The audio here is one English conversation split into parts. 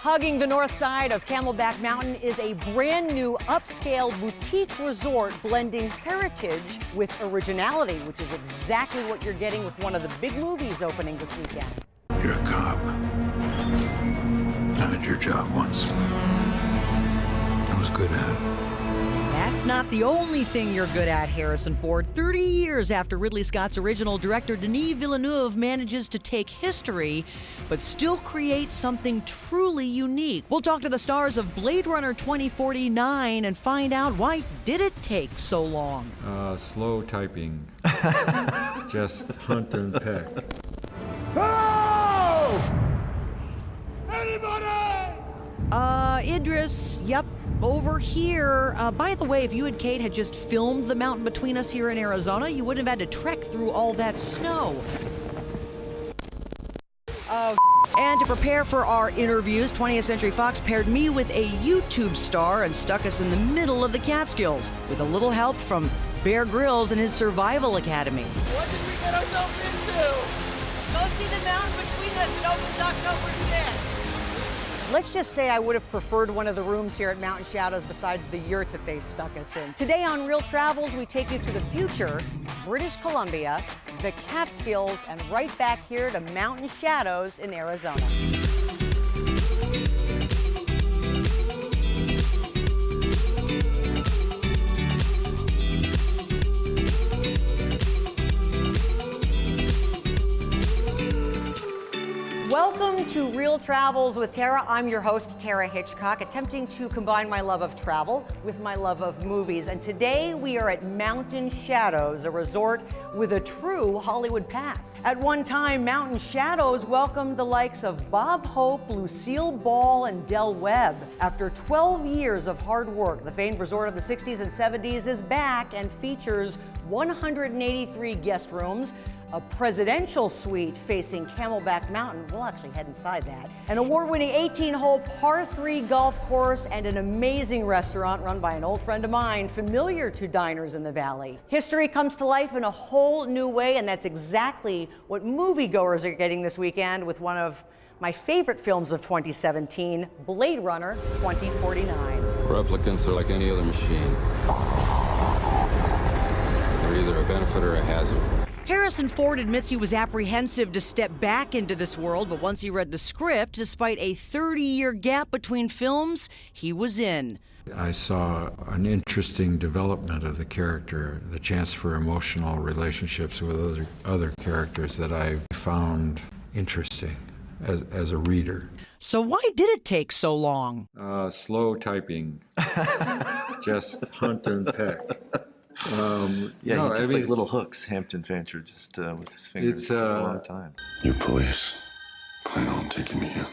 Hugging the north side of Camelback Mountain is a brand new upscale boutique resort blending heritage with originality, which is exactly what you're getting with one of the big movies opening this weekend. You're a cop. I had your job once. I was good at it. That's not the only thing you're good at, Harrison Ford. 30 years after Ridley Scott's original director, Denis Villeneuve manages to take history, but still create something truly unique. We'll talk to the stars of Blade Runner 2049 and find out why did it take so long. Slow typing. Just hunt and peck. Oh! Anybody? Idris, yep, over here. By the way, if you and Kate had just filmed the mountain between us here in Arizona, you wouldn't have had to trek through all that snow. And to prepare for our interviews, 20th Century Fox paired me with a YouTube star and stuck us in the middle of the Catskills with a little help from Bear Grylls and his Survival Academy. What did we get ourselves into? Go see the mountain between us. It opens October 6th. Let's just say I would have preferred one of the rooms here at Mountain Shadows besides the yurt that they stuck us in. Today on Real Travels, we take you to the future, British Columbia, the Catskills, and right back here to Mountain Shadows in Arizona. Welcome to Real Travels with Tara. I'm your host, Tara Hitchcock, attempting to combine my love of travel with my love of movies. And today we are at Mountain Shadows, a resort with a true Hollywood past. At one time, Mountain Shadows welcomed the likes of Bob Hope, Lucille Ball, and Del Webb. After 12 years of hard work, the famed resort of the 60s and 70s is back and features 183 guest rooms, a presidential suite facing Camelback Mountain. We'll actually head inside that. An award-winning 18-hole par 3 golf course and an amazing restaurant run by an old friend of mine, familiar to diners in the valley. History comes to life in a whole new way, and that's exactly what moviegoers are getting this weekend with one of my favorite films of 2017, Blade Runner 2049. Replicants are like any other machine. They're either a benefit or a hazard. Harrison Ford admits he was apprehensive to step back into this world, but once he read the script, despite a 30-year gap between films, he was in. I saw an interesting development of the character, the chance for emotional relationships with other characters that I found interesting as a reader. So why did it take so long? Slow typing. Just hunt and peck. Yeah, no, just like little hooks, Hampton Fancher, just with his fingers. It's a long time. You police plan on taking me in?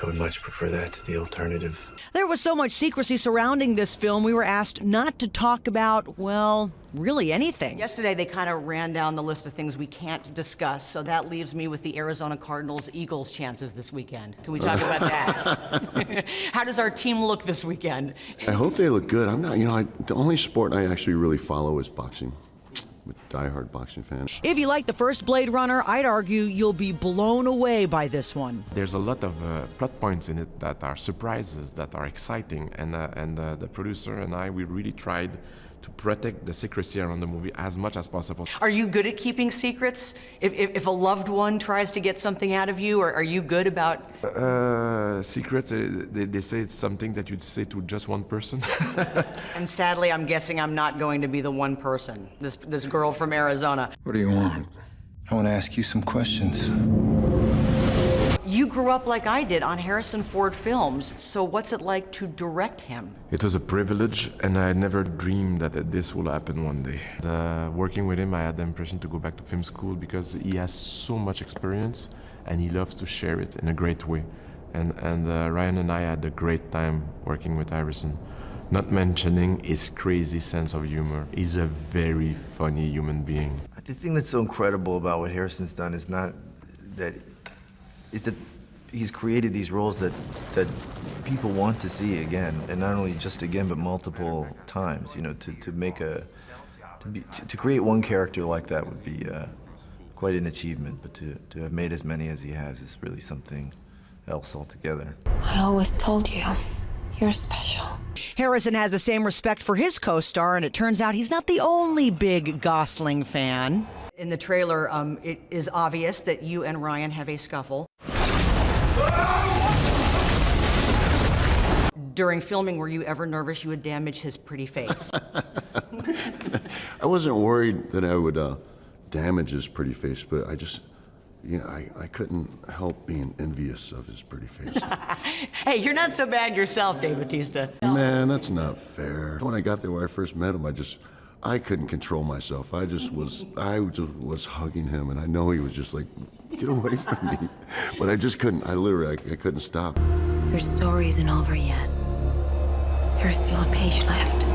I would much prefer that to the alternative. There was so much secrecy surrounding this film, we were asked not to talk about, well, really anything. Yesterday, they kind of ran down the list of things we can't discuss, so that leaves me with the Arizona Cardinals-Eagles chances this weekend. Can we talk about that? How does our team look this weekend? I hope they look good. I'm not, the only sport I actually really follow is boxing. I'm a diehard boxing fan. If you like the first Blade Runner, I'd argue you'll be blown away by this one. There's a lot of plot points in it that are surprises, that are exciting, and the producer and I, we really tried to protect the secrecy around the movie as much as possible. Are you good at keeping secrets? If a loved one tries to get something out of you, or are you good about... Secrets, they say it's something that you'd say to just one person. And sadly, I'm guessing I'm not going to be the one person, this girl from Arizona. What do you want? I want to ask you some questions. You grew up like I did on Harrison Ford films, so what's it like to direct him? It was a privilege, and I never dreamed that this will happen one day. Working with him, I had the impression to go back to film school because he has so much experience, and he loves to share it in a great way. And Ryan and I had a great time working with Harrison. Not mentioning his crazy sense of humor. He's a very funny human being. The thing that's so incredible about what Harrison's done is that he's created these roles that people want to see again, and not only just again, but multiple times. To create one character like that would be quite an achievement, but to have made as many as he has is really something else altogether. I always told you, you're special. Harrison has the same respect for his co-star, and it turns out he's not the only big Gosling fan. In the trailer, it is obvious that you and Ryan have a scuffle. During filming, were you ever nervous you would damage his pretty face? I wasn't worried that I would damage his pretty face, but I just, I couldn't help being envious of his pretty face. Hey, you're not so bad yourself, Dave Bautista. Man, that's not fair. When I got there, when I first met him, I couldn't control myself. I just was hugging him, and I know he was just like, get away from me. But I just couldn't, I couldn't stop. Your story isn't over yet. There's still a page left.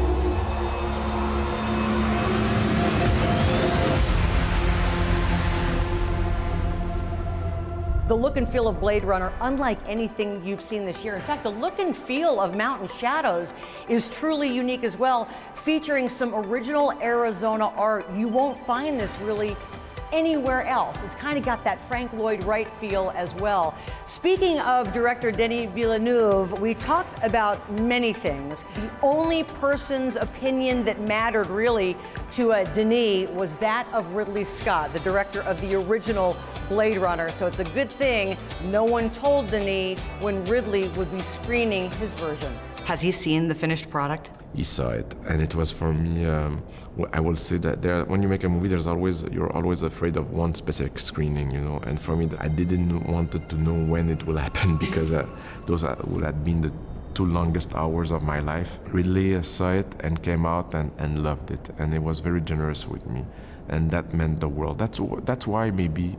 The look and feel of Blade Runner, unlike anything you've seen this year. In fact, the look and feel of Mountain Shadows is truly unique as well, featuring some original Arizona art. You won't find this really anywhere else. It's kind of got that Frank Lloyd Wright feel as well. Speaking of director Denis Villeneuve, we talked about many things. The only person's opinion that mattered really to Denis was that of Ridley Scott, the director of the original Blade Runner. So it's a good thing no one told Denis when Ridley would be screening his version. Has he seen the finished product? He saw it, and it was for me. I will say that when you make a movie, you're always afraid of one specific screening, And for me, I didn't want to know when it will happen because those would have been the 2 longest hours of my life. Ridley saw it and came out and loved it, and it was very generous with me, and that meant the world. That's why maybe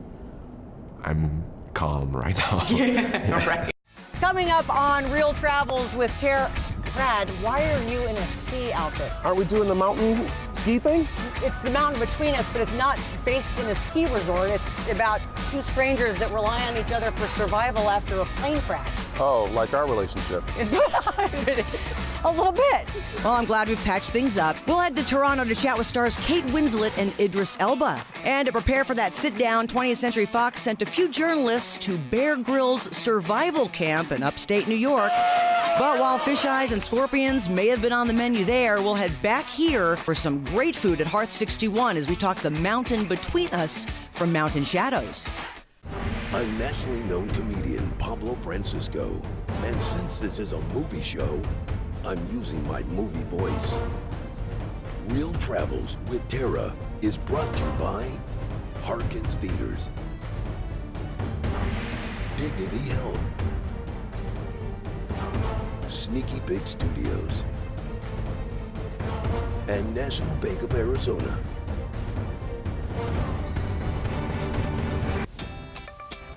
I'm calm right now. Yeah. Right. Coming up on Real Travels with Tara. Brad, why are you in a ski outfit? Aren't we doing the mountain ski thing? It's the mountain between us, but it's not based in a ski resort. It's about 2 strangers that rely on each other for survival after a plane crash. Oh, like our relationship. A little bit. Well, I'm glad we've patched things up. We'll head to Toronto to chat with stars Kate Winslet and Idris Elba. And to prepare for that sit-down, 20th Century Fox sent a few journalists to Bear Grylls survival camp in upstate New York. But while fish eyes and scorpions may have been on the menu there, we'll head back here for some great food at Hearth 61 as we talk the mountain between us from Mountain Shadows. I'm nationally known comedian Pablo Francisco, and since this is a movie show, I'm using my movie voice. Real Travels with Tara is brought to you by Harkins Theaters, Dignity Health, Sneaky Big Studios, and National Bank of Arizona.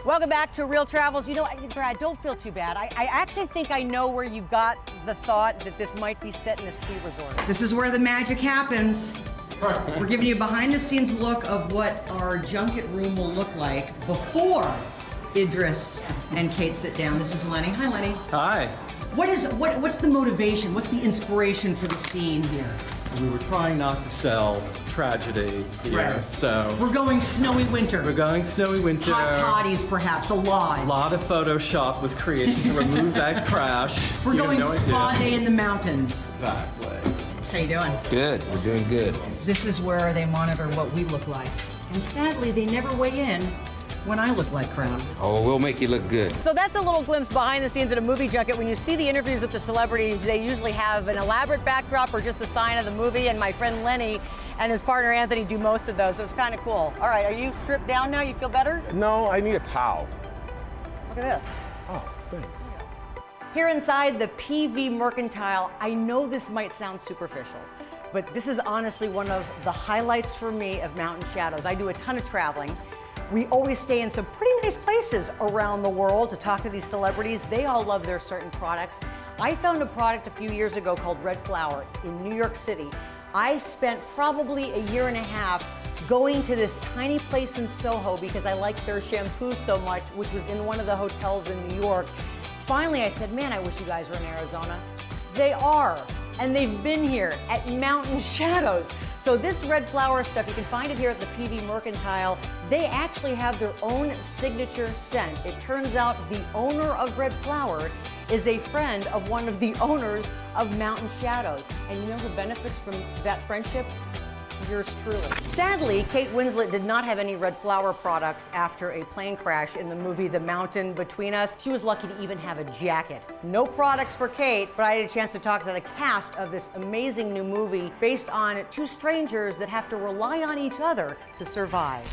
Welcome back to Real Travels. Brad, don't feel too bad. I actually think I know where you got the thought that this might be set in a ski resort. This is where the magic happens. We're giving you a behind-the-scenes look of what our junket room will look like before Idris and Kate sit down. This is Lenny. Hi, Lenny. Hi. What's the motivation? What's the inspiration for the scene here? We were trying not to sell tragedy here, right. So we're going snowy winter. We're going snowy winter. Hot toddies, perhaps, a lot. A lot of Photoshop was created to remove that crash. We're going spa day in the mountains. Exactly. How you doing? Good. We're doing good. This is where they monitor what we look like, and sadly, they never weigh in when I look like crap. Oh, we'll make you look good. So that's a little glimpse behind the scenes at a movie junket. When you see the interviews with the celebrities, they usually have an elaborate backdrop or just the sign of the movie, and my friend Lenny and his partner Anthony do most of those, so it's kind of cool. All right, are you stripped down now? You feel better? No, I need a towel. Look at this. Oh, thanks. Here inside the PV Mercantile, I know this might sound superficial, but this is honestly one of the highlights for me of Mountain Shadows. I do a ton of traveling. We always stay in some pretty nice places around the world to talk to these celebrities. They all love their certain products. I found a product a few years ago called Red Flower in New York City. I spent probably a year and a half going to this tiny place in Soho because I liked their shampoo so much, which was in one of the hotels in New York. Finally, I said, man, I wish you guys were in Arizona. They are, and they've been here at Mountain Shadows. So this red flower stuff, you can find it here at the PV Mercantile. They actually have their own signature scent. It turns out the owner of Red Flower is a friend of one of the owners of Mountain Shadows. And you know who benefits from that friendship? Yours truly. Sadly, Kate Winslet did not have any Red Flower products after a plane crash in the movie The Mountain Between Us. She was lucky to even have a jacket. No products for Kate, but I had a chance to talk to the cast of this amazing new movie based on two strangers that have to rely on each other to survive.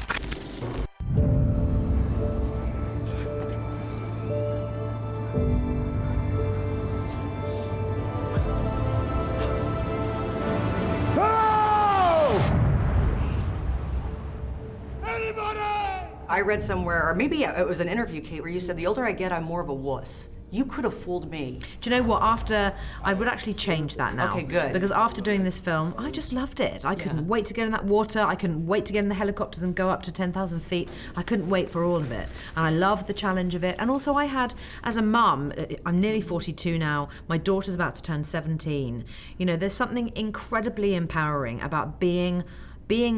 I read somewhere, or maybe it was an interview, Kate, where you said, the older I get, I'm more of a wuss. You could have fooled me. Do you know what? I would actually change that now. Okay, good. Because after doing this film, I just loved it. I couldn't wait to get in that water. I couldn't wait to get in the helicopters and go up to 10,000 feet. I couldn't wait for all of it. And I loved the challenge of it. And also I had, as a mum, I'm nearly 42 now, my daughter's about to turn 17. You know, there's something incredibly empowering about being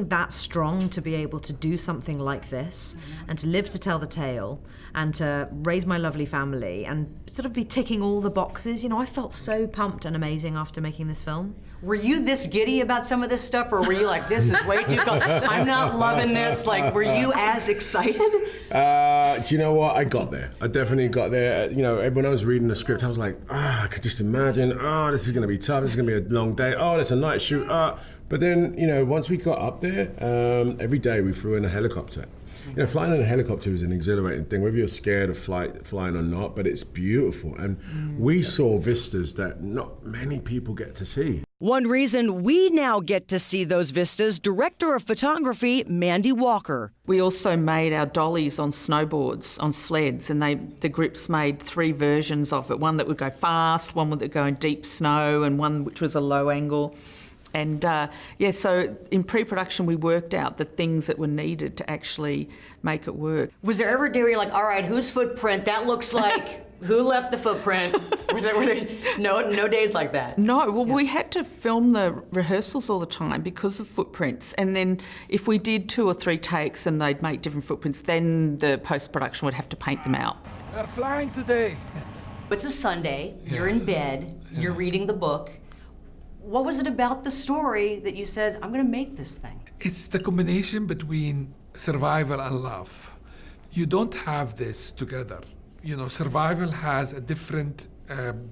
that strong to be able to do something like this and to live to tell the tale and to raise my lovely family and sort of be ticking all the boxes. You know, I felt so pumped and amazing after making this film. Were you this giddy about some of this stuff, or were you like, this is way too cold, I'm not loving this? Like, were you as excited? Do you know what? I got there. I definitely got there. You know, when I was reading the script, I was like, I could just imagine, this is going to be tough. This is going to be a long day. There's a night shoot. But then, you know, once we got up there, every day we flew in a helicopter. You know, flying in a helicopter is an exhilarating thing, whether you're scared of flying or not, but it's beautiful. And we saw vistas that not many people get to see. One reason we now get to see those vistas, director of photography, Mandy Walker. We also made our dollies on snowboards, on sleds, and the groups made 3 versions of it. One that would go fast, one that would go in deep snow, and one which was a low angle. And so in pre-production we worked out the things that were needed to actually make it work. Was there ever a day where you're like, all right, whose footprint? That looks like, who left the footprint? Were there no days like that? No, well, we had to film the rehearsals all the time because of footprints. And then if we did 2 or 3 takes and they'd make different footprints, then the post-production would have to paint them out. We're flying today. It's a Sunday, you're in bed, you're reading the book. What was it about the story that you said, I'm going to make this thing? It's the combination between survival and love. You don't have this together. You know, survival has a different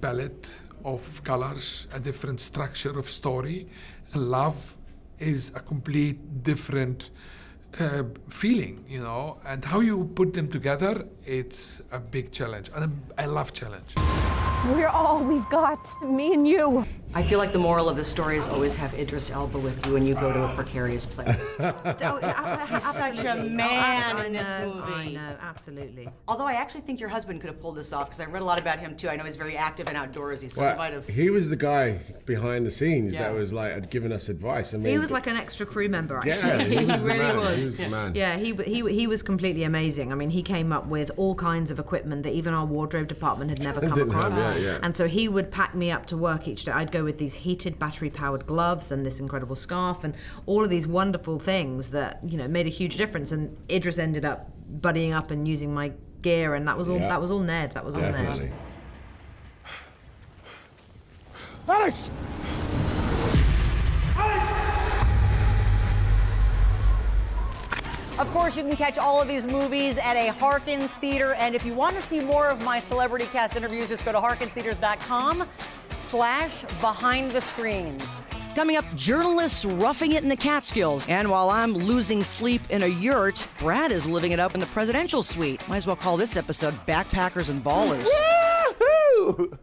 palette of colors, a different structure of story, and love is a complete different feeling, you know, and how you put them together, it's a big challenge, and I love challenge. We're all we've got, me and you. I feel like the moral of the story is always have Idris Elba with you when you go to a precarious place. He's such a man in this movie. I know, absolutely. Although I actually think your husband could have pulled this off, because I read a lot about him too. I know he's very active and outdoorsy, so he might have. He was the guy behind the scenes that was like had given us advice. I mean, he was like an extra crew member, actually. Yeah, he was really the man. was. He was the man. Yeah, he was completely amazing. I mean, he came up with all kinds of equipment that even our wardrobe department had never come across. And so he would pack me up to work each day. I'd go with these heated battery-powered gloves and this incredible scarf and all of these wonderful things that, you know, made a huge difference. And Idris ended up buddying up and using my gear, and that was all. That was all Ned. That was all Ned. Alex! Of course, you can catch all of these movies at a Harkins Theater, and if you want to see more of my celebrity cast interviews, just go to harkinstheaters.com/behind the screens. Coming up, journalists roughing it in the Catskills. And while I'm losing sleep in a yurt, Brad is living it up in the presidential suite. Might as well call this episode Backpackers and Ballers. Woo-hoo!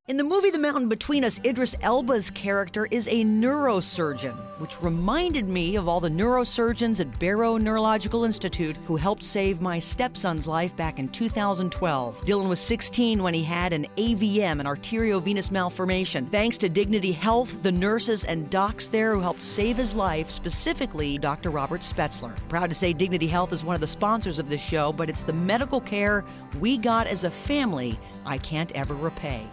In the movie The Mountain Between Us, Idris Elba's character is a neurosurgeon, which reminded me of all the neurosurgeons at Barrow Neurological Institute who helped save my stepson's life back in 2012. Dylan was 16 when he had an AVM, an arteriovenous malformation. Thanks to Dignity Health, the nurses and docs there who helped save his life, specifically Dr. Robert Spetzler. Proud to say Dignity Health is one of the sponsors of this show, but it's the medical care we got as a family I can't ever repay.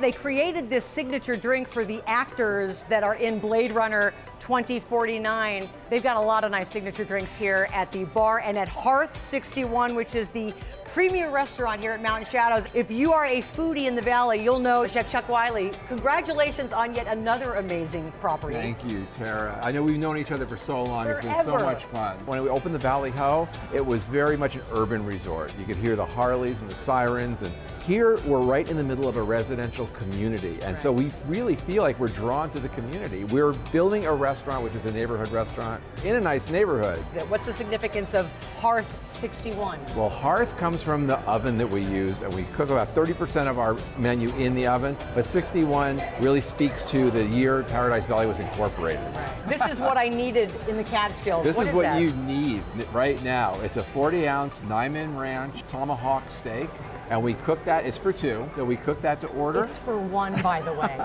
They created this signature drink for the actors that are in Blade Runner 2049. They've got a lot of nice signature drinks here at the bar and at Hearth 61, which is the premier restaurant here at Mountain Shadows. If you are a foodie in the Valley, you'll know Chef Chuck Wiley. Congratulations on yet another amazing property. Thank you, Tara. I know we've known each other for so long. Forever. It's been so much fun. When we opened the Valley Ho, it was very much an urban resort. You could hear the Harleys and the sirens, and here we're right in the middle of a residential community. And so we really feel like we're drawn to the community. We're building a restaurant, which is a neighborhood restaurant, in a nice neighborhood. What's the significance of Hearth 61? Well, Hearth comes from the oven that we use, and we cook about 30% of our menu in the oven, but 61 really speaks to the year Paradise Valley was incorporated. This is what I needed in the Catskills. This is what that? you need right now. It's a 40-ounce Nyman Ranch tomahawk steak, and we cook that. It's for two, so we cook that to order. It's for one, by the way.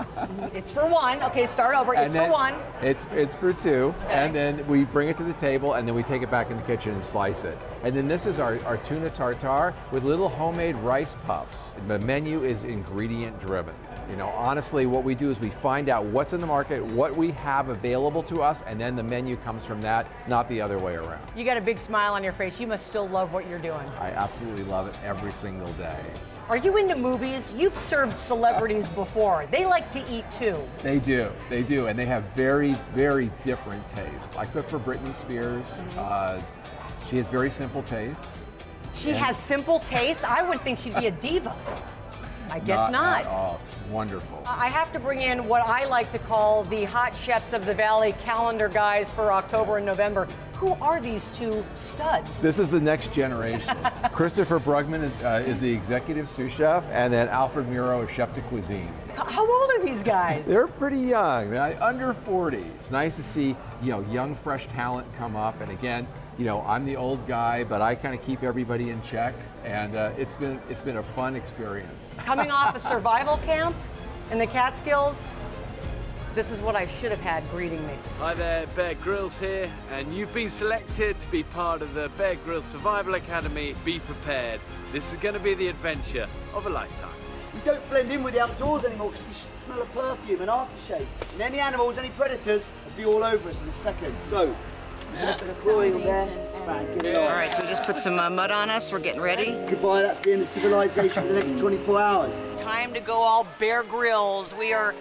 It's for one. Okay, start over. It's for one. It's for two, and then we bring it to the table, and then we take it back in the kitchen and slice it. And then this is our tuna tartare with little homemade rice puffs. The menu is ingredient driven. You know, honestly, what we do is we find out what's in the market, what we have available to us, and then the menu comes from that, not the other way around. You got a big smile on your face. You must still love what you're doing. I absolutely love it every single day. Are you into movies? You've served celebrities before. They like to eat too. They do, and they have very, very different tastes. I cook for Britney Spears. She has very simple tastes. She has simple tastes? I would think she'd be a diva. I guess not. At all. Wonderful. I have to bring in what I like to call the Hot Chefs of the Valley calendar guys for October and November. Who are these two studs? This is the next generation. Christopher Brugman is the executive sous chef, and then Alfred Muro is chef de cuisine. How old are these guys? They're pretty young, under 40. It's nice to see, young, fresh talent come up. And again, I'm the old guy, but I kind of keep everybody in check, and it's been a fun experience. Coming off a survival camp in the Catskills, this is what I should have had greeting me. Hi there, Bear Grylls here, and you've been selected to be part of the Bear Grylls Survival Academy. Be prepared. This is going to be the adventure of a lifetime. We don't blend in with the outdoors anymore because we smell of perfume and aftershave. And any animals, any predators, will be all over us in a second. So, put a chlorine on there. Bang, get it off. All right, so we just put some mud on us. We're getting ready. Goodbye, that's the end of civilization for the next 24 hours. It's time to go all Bear Grylls. We are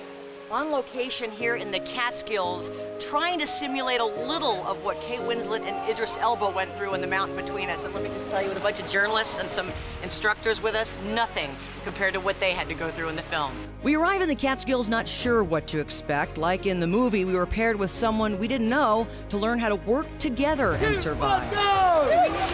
on location here in the Catskills, trying to simulate a little of what Kate Winslet and Idris Elba went through in the mountain between us. And let me just tell you, with a bunch of journalists and some instructors with us, nothing compared to what they had to go through in the film. We arrive in the Catskills not sure what to expect. Like in the movie, we were paired with someone we didn't know to learn how to work together and survive.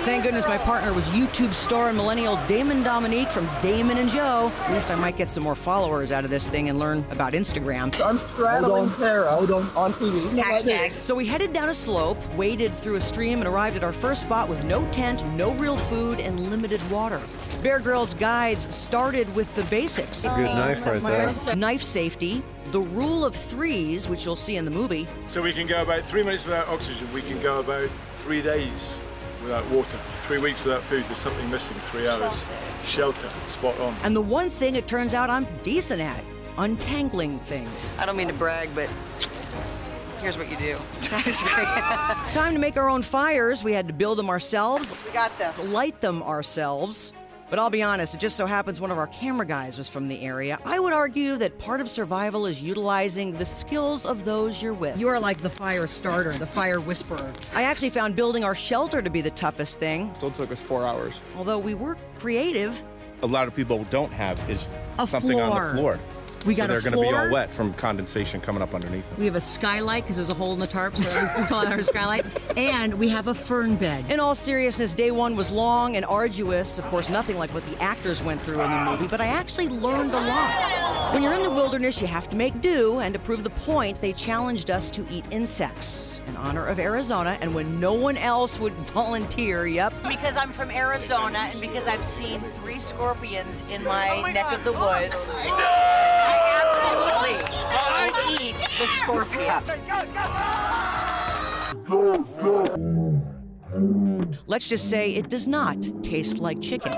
Thank goodness my partner was YouTube star and millennial Damon Dominique from Damon and Joe. At least I might get some more followers out of this thing and learn about Instagram. I'm straddling Tara. Hold on TV. Hashtag. So we headed down a slope, waded through a stream, and arrived at our first spot with no tent, no real food, and limited water. Bear Grylls guides started with the basics. Good knife right there. Knife safety, the rule of threes, which you'll see in the movie. So we can go about 3 minutes without oxygen. We can go about 3 days without water. 3 weeks without food. There's something missing. 3 hours. Shelter. Spot on. And the one thing it turns out I'm decent at, untangling things. I don't mean to brag, but here's what you do. Time to make our own fires. We had to build them ourselves. We got this. Light them ourselves. But I'll be honest, it just so happens one of our camera guys was from the area. I would argue that part of survival is utilizing the skills of those you're with. You are like the fire starter, the fire whisperer. I actually found building our shelter to be the toughest thing. Still took us 4 hours. Although we were creative. A lot of people don't have is A something floor. on the floor. We got so they're a going to be floor. all wet from condensation coming up underneath them. We have a skylight because there's a hole in the tarp, so we call it our skylight. And we have a fern bed. In all seriousness, day one was long and arduous. Of course, nothing like what the actors went through in the movie, but I actually learned a lot. When you're in the wilderness, you have to make do, and to prove the point, they challenged us to eat insects in honor of Arizona, and when no one else would volunteer, yep. Because I'm from Arizona, and because I've seen 3 scorpions in my neck of the woods, I absolutely will eat the scorpion. Let's just say it does not taste like chicken.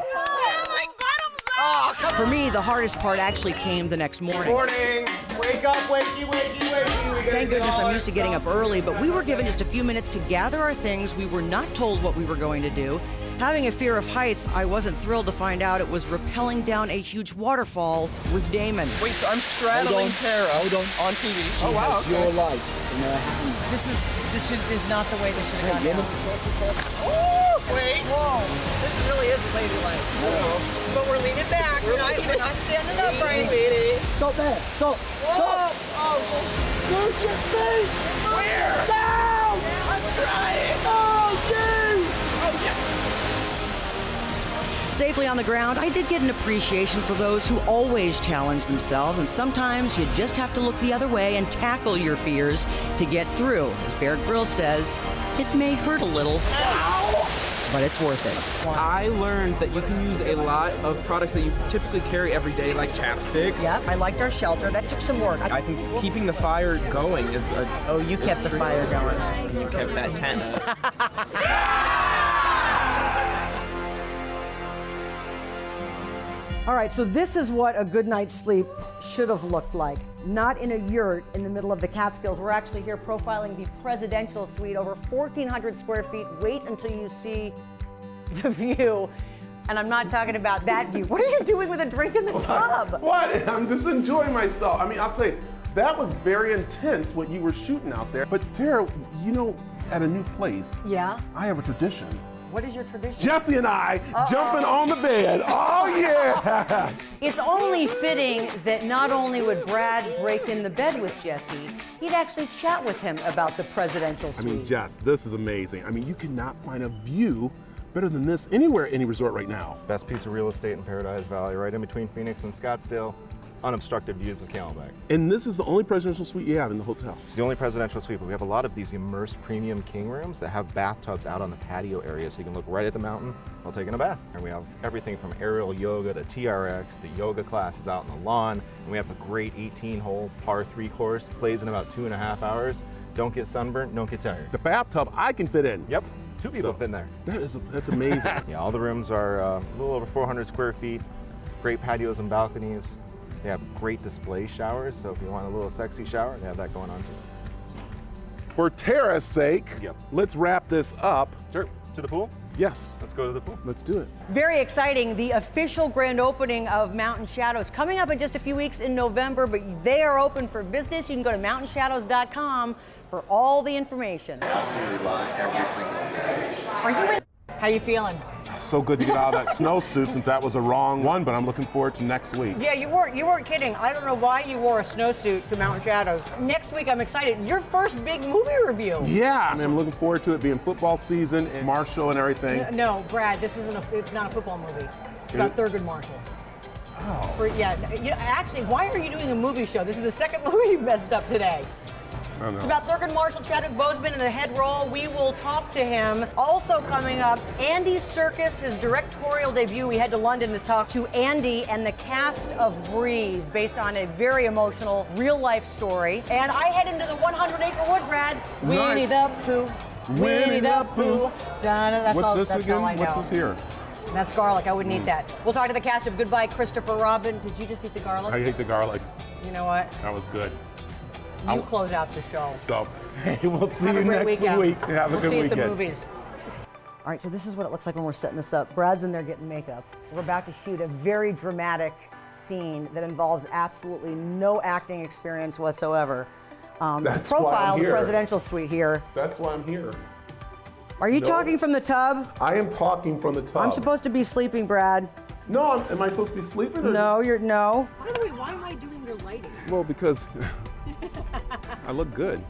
Oh, for me, the hardest part actually came the next morning. Morning! Wake up, wakey, wakey, wakey. Thank goodness I'm used to getting up early, but we were given just a few minutes to gather our things. We were not told what we were going to do. Having a fear of heights, I wasn't thrilled to find out it was rappelling down a huge waterfall with Damon. Wait, so I'm straddling Tara on TV. She has your life in her hands. This is not the way this should have gone down. Wait. Whoa, this really is ladylike. But we're leaning back. We're not standing upright. Stop there. Stop. Whoa. Oh. Move your feet. Where? Down. I'm trying. Oh, dude. Oh, yeah. Safely on the ground, I did get an appreciation for those who always challenge themselves, and sometimes you just have to look the other way and tackle your fears to get through. As Bear Grylls says, it may hurt a little, but it's worth it. I learned that you can use a lot of products that you typically carry every day, like chapstick. Yep, I liked our shelter. That took some work. I think keeping the fire going is a... Oh, you kept the fire going. And you kept that tent up. All right, so this is what a good night's sleep should have looked like. Not in a yurt in the middle of the Catskills. We're actually here profiling the presidential suite, over 1,400 square feet. Wait until you see the view. And I'm not talking about that view. What are you doing with a drink in the tub? What? I'm just enjoying myself. I mean, I'll tell you, that was very intense what you were shooting out there. But Tara, you know, at a new place, Yeah? I have a tradition. What is your tradition? Jesse and I jumping on the bed. Oh, yeah. It's only fitting that not only would Brad break in the bed with Jesse, he'd actually chat with him about the presidential I suite. mean, Jess, this is amazing. I mean, you cannot find a view better than this anywhere, any resort right now. Best piece of real estate in Paradise Valley, right in between Phoenix and Scottsdale. Unobstructed views of Camelback. And this is the only presidential suite you have in the hotel. It's the only presidential suite, but we have a lot of these immersed premium king rooms that have bathtubs out on the patio area, so you can look right at the mountain while taking a bath. And we have everything from aerial yoga to TRX to yoga classes out on the lawn. And we have a great 18-hole par 3 course, plays in about 2.5 hours. Don't get sunburnt, don't get tired. The bathtub I can fit in. Yep, 2 people fit in there. That's amazing. Yeah, all the rooms are a little over 400 square feet, great patios and balconies. They have great display showers, so if you want a little sexy shower, they have that going on too. For Tara's sake, let's wrap this up. Sure. To the pool? Yes. Let's go to the pool. Let's do it. Very exciting. The official grand opening of Mountain Shadows coming up in just a few weeks in November, but they are open for business. You can go to mountainshadows.com for all the information. Absolutely love every single day. Are you in? How you feeling? So good to get out of that snowsuit since that was a wrong one, but I'm looking forward to next week. Yeah, you weren't kidding. I don't know why you wore a snowsuit to Mountain Shadows. Next week, I'm excited. Your first big movie review. Yeah, I mean, I'm looking forward to it being football season and Marshall and everything. No, Brad, it's not a football movie. It's about Thurgood Marshall. Oh. Actually, why are you doing a movie show? This is the second movie you messed up today. I know. It's about Thurgood Marshall, Chadwick Boseman in the head role. We will talk to him. Also coming up, Andy Serkis, his directorial debut. We head to London to talk to Andy and the cast of Breathe, based on a very emotional real-life story. And I head into the 100-acre wood, Brad. Nice. Winnie the Pooh. Winnie the Pooh. That's What's all, this that's again? all I know. What's this here? That's garlic. I wouldn't eat that. We'll talk to the cast of Goodbye, Christopher Robin. Did you just eat the garlic? I hate the garlic. You know what? That was good. You close out the show. So, hey, we'll see Have you a great next weekend. week. Have a we'll good see you weekend. at the movies. All right, so this is what it looks like when we're setting this up. Brad's in there getting makeup. We're about to shoot a very dramatic scene that involves absolutely no acting experience whatsoever. To That's why profile I'm the here. presidential suite here. That's why I'm here. Are you No. talking from the tub? I am talking from the tub. I'm supposed to be sleeping, Brad. No, am I supposed to be sleeping? Or No, just... you're no. By the way, why am I doing your lighting? Well, because I look good.